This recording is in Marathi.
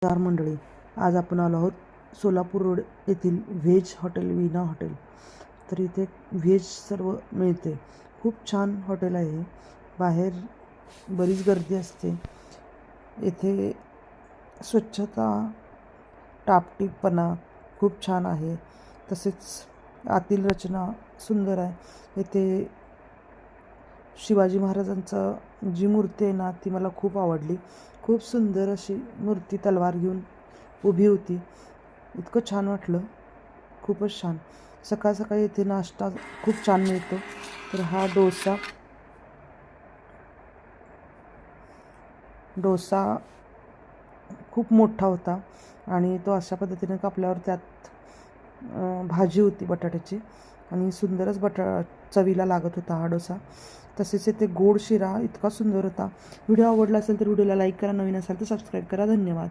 नमस्कार मंडळी, आज आपण आलो आहोत सोलापूर रोड येथील व्हेज हॉटेल वीणा हॉटेल. तर इथे व्हेज सर्व मिळते. खूप छान हॉटेल आहे. बाहेर बरीच गर्दी असते. येथे स्वच्छता, टापटीपणा खूप छान आहे. तसेच आतील रचना सुंदर आहे. येथे शिवाजी महाराजांचा जी मूर्ती आहे ना, ती मला खूप आवडली. खूप सुंदर अशी मूर्ती तलवार घेऊन उभी होती. इतकं छान वाटलं, खूपच छान. सकाळ सकाळी इथे नाश्ता खूप छान मिळतो. तर हा डोसा खूप मोठा होता आणि तो अशा पद्धतीने कापल्यावर त्यात भाजी होती बटाट्याची आणि सुंदरच चवीला लागत होता हा डोसा. तसेच इथे गोड शिरा इतका सुंदर होता. व्हिडिओ आवडला असेल तर व्हिडिओला लाईक करा, नवीन असाल तर सबस्क्राईब करा. धन्यवाद.